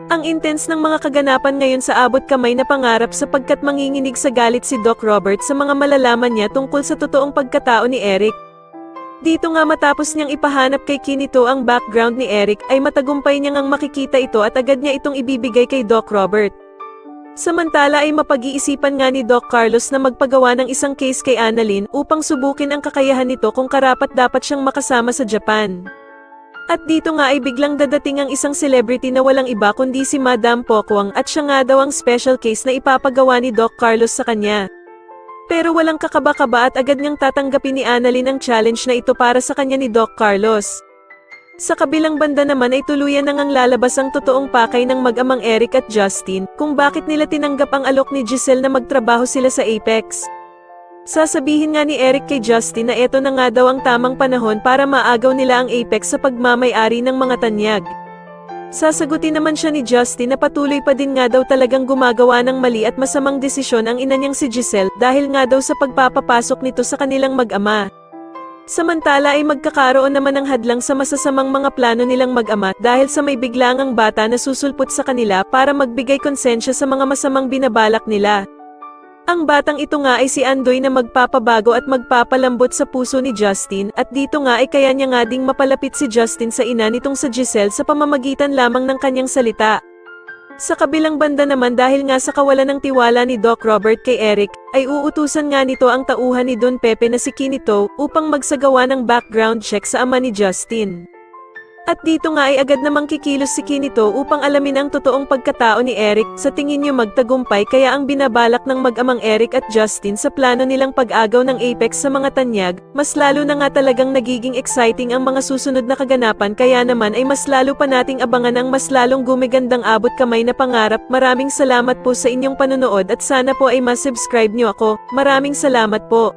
Ang intense ng mga kaganapan ngayon sa abot kamay na pangarap sapagkat manginginig sa galit si Doc Robert sa mga malalaman niya tungkol sa totoong pagkatao ni Eric. Dito nga matapos niyang ipahanap kay Kinito ang background ni Eric ay matagumpay niya ngang makikita ito at agad niya itong ibibigay kay Doc Robert. Samantala ay mapag-iisipan nga ni Doc Carlos na magpagawa ng isang case kay Annalyn upang subukin ang kakayahan nito kung karapat-dapat siyang makasama sa Japan. At dito nga ay biglang dadating ang isang celebrity na walang iba kundi si Madam Pokwang at siya nga daw ang special case na ipapagawa ni Doc Carlos sa kanya. Pero walang kakaba-kaba at agad niyang tatanggapin ni Annalyn ang challenge na ito para sa kanya ni Doc Carlos. Sa kabilang banda naman ay tuluyan nang lalabas ang totoong pakay ng mag-amang Eric at Justin kung bakit nila tinanggap ang alok ni Giselle na magtrabaho sila sa Apex. Sasabihin nga ni Eric kay Justin na eto na nga daw ang tamang panahon para maagaw nila ang Apex sa pagmamay-ari ng mga tanyag. Sasagutin naman siya ni Justin na patuloy pa din nga daw talagang gumagawa ng mali at masamang desisyon ang ina niyang si Giselle dahil nga daw sa pagpapapasok nito sa kanilang mag-ama. Samantala ay magkakaroon naman ng hadlang sa masasamang mga plano nilang mag-ama dahil sa may biglaang bata na susulpot sa kanila para magbigay konsensya sa mga masamang binabalak nila. Ang batang ito nga ay si Andoy na magpapabago at magpapalambot sa puso ni Justin at dito nga ay kaya niya nga ding mapalapit si Justin sa ina nitong sa Giselle sa pamamagitan lamang ng kanyang salita. Sa kabilang banda naman dahil nga sa kawalan ng tiwala ni Doc Robert kay Eric, ay uutusan nga nito ang tauhan ni Don Pepe na si Kinito upang magsagawa ng background check sa ama ni Justin. At dito nga ay agad namang kikilos si Kinito upang alamin ang totoong pagkatao ni Eric. Sa tingin niyo magtagumpay kaya ang binabalak ng mag-amang Eric at Justin sa plano nilang pag-agaw ng Apex sa mga tanyag, mas lalo na nga talagang nagiging exciting ang mga susunod na kaganapan kaya naman ay mas lalo pa nating abangan ang mas lalong gumigandang abot kamay na pangarap. Maraming salamat po sa inyong panonood at sana po ay mas-subscribe niyo ako. Maraming salamat po.